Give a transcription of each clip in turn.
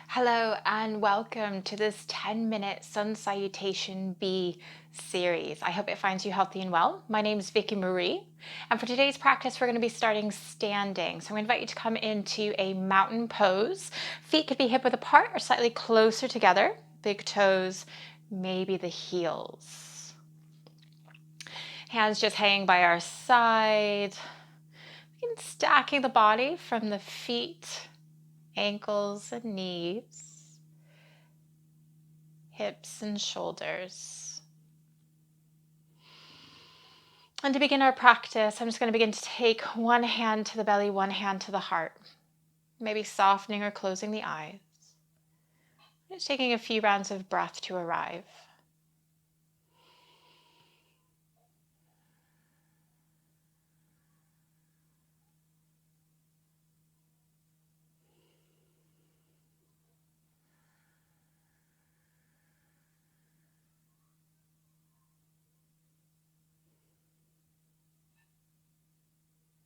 Hello and welcome to this 10-minute Sun Salutation B series. I hope it finds you healthy and well. My name is Vickie-Marie, and for today's practice we're going to be starting standing. So I'm going to invite you to come into a mountain pose. Feet could be hip width apart or slightly closer together. Big toes, maybe the heels. Hands just hanging by our side. And stacking the body from the feet, ankles and knees, hips and shoulders. And to begin our practice, I'm just going to begin to take one hand to the belly, one hand to the heart. Maybe softening or closing the eyes. Just taking a few rounds of breath to arrive.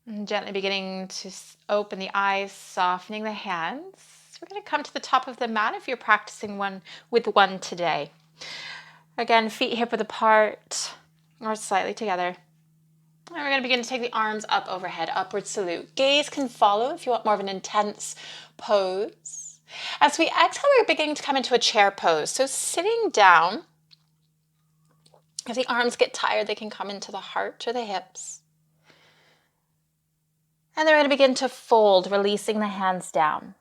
And gently beginning to open the eyes, softening the hands. We're going to come to the top of the mat if you're practicing one with one today. Again, feet hip width apart or slightly together. And we're going to begin to take the arms up overhead, upward salute. Gaze can follow if you want more of an intense pose. As we exhale, we're beginning to come into a chair pose. So sitting down, if the arms get tired, they can come into the heart or the hips. And then we're going to begin to fold, releasing the hands down.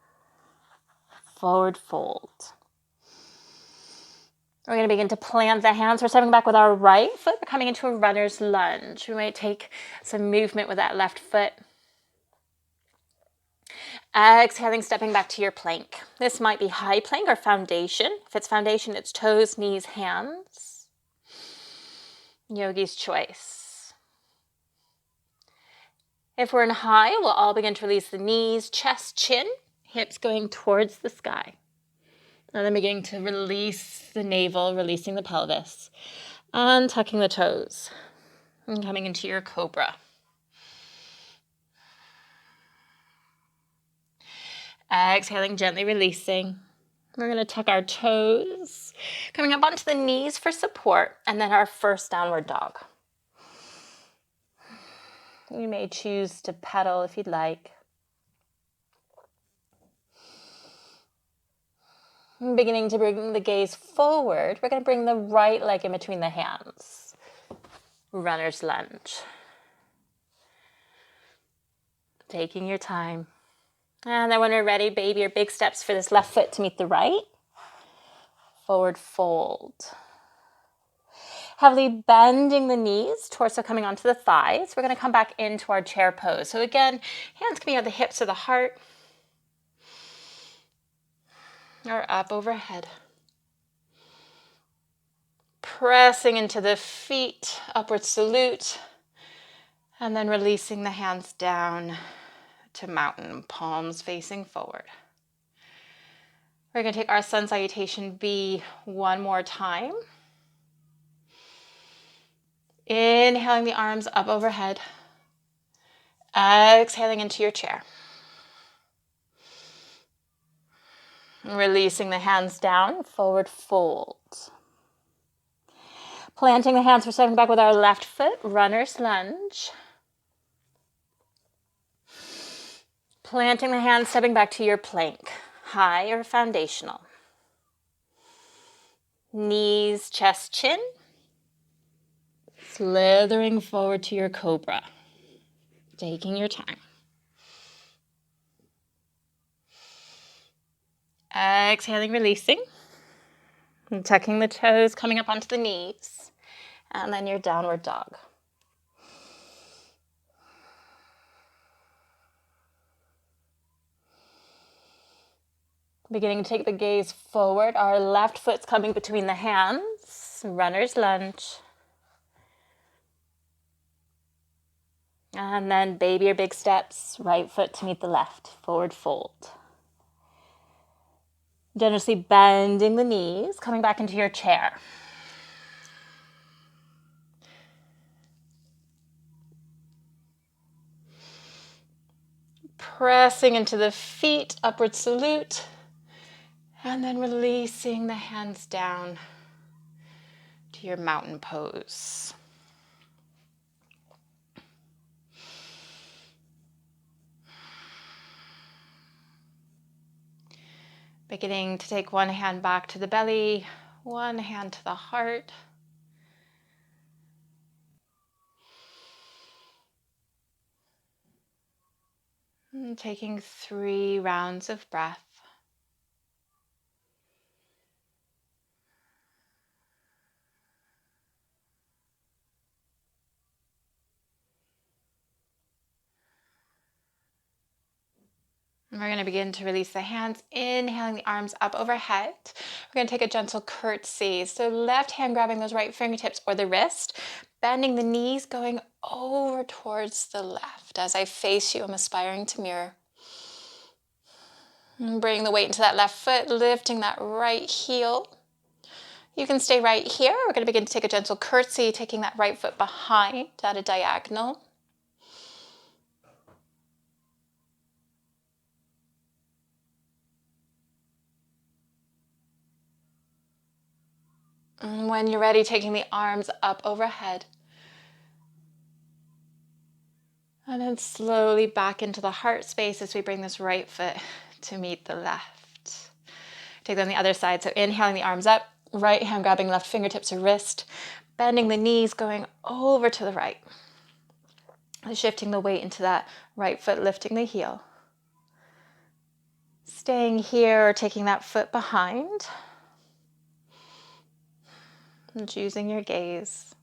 Forward fold. We're going to begin to plant the hands. We're stepping back with our right foot. We're coming into a runner's lunge. We might take some movement with that left foot. Exhaling, stepping back to your plank. This might be high plank or foundation. If it's foundation, it's toes, knees, hands. Yogi's choice. If we're in high, we'll all begin to release the knees, chest, chin, hips going towards the sky. And then beginning to release the navel, releasing the pelvis, and tucking the toes, and coming into your cobra. Exhaling, gently releasing. We're going to tuck our toes, coming up onto the knees for support, and then our first downward dog. You may choose to pedal if you'd like. Beginning to bring the gaze forward, we're going to bring the right leg in between the hands. Runner's lunge. Taking your time. And then when we're ready, baby or big steps for this left foot to meet the right. Forward fold. Heavily bending the knees, torso coming onto the thighs. We're going to come back into our chair pose. So again, hands coming out the hips or the heart. Or up overhead. Pressing into the feet, upward salute. And then releasing the hands down to mountain, palms facing forward. We're going to take our Sun Salutation B one more time. Inhaling the arms up overhead. Exhaling into your chair. Releasing the hands down, forward fold. Planting the hands, we're stepping back with our left foot, runner's lunge. Planting the hands, stepping back to your plank, high or foundational. Knees, chest, chin. Slithering forward to your cobra. Taking your time. Exhaling, releasing. And tucking the toes, coming up onto the knees. And then your downward dog. Beginning to take the gaze forward. Our left foot's coming between the hands. Runner's lunge. And then baby or big steps. Right foot to meet the left. Forward fold. Generously bending the knees. Coming back into your chair. Pressing into the feet. Upward salute. And then releasing the hands down to your mountain pose. Beginning to take one hand back to the belly, one hand to the heart. And taking 3 rounds of breath. And we're going to begin to release the hands, inhaling the arms up overhead. We're going to take a gentle curtsy. So left hand grabbing those right fingertips or the wrist, bending the knees, going over towards the left. As I face you, I'm aspiring to mirror. And bring the weight into that left foot, lifting that right heel. You can stay right here. We're going to begin to take a gentle curtsy, taking that right foot behind at a diagonal. And when you're ready, taking the arms up overhead. And then slowly back into the heart space as we bring this right foot to meet the left. Take them on the other side. So inhaling the arms up, right hand grabbing left fingertips or wrist, bending the knees, going over to the right. Shifting the weight into that right foot, lifting the heel. Staying here or taking that foot behind. And choosing your gaze.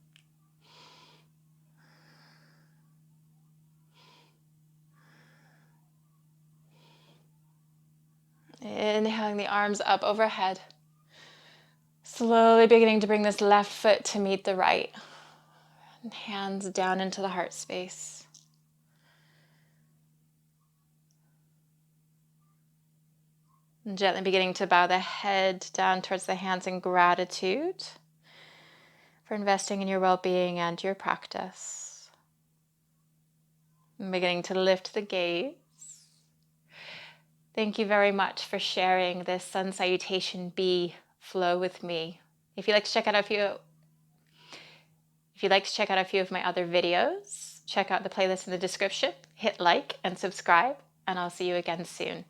Inhaling the arms up overhead. Slowly beginning to bring this left foot to meet the right. And hands down into the heart space. And gently beginning to bow the head down towards the hands in gratitude for investing in your well-being and your practice. And beginning to lift the gaze. Thank you very much for sharing this Sun Salutation B flow with me. If you'd like to check out a few of my other videos, check out the playlist in the description, hit like and subscribe, and I'll see you again soon.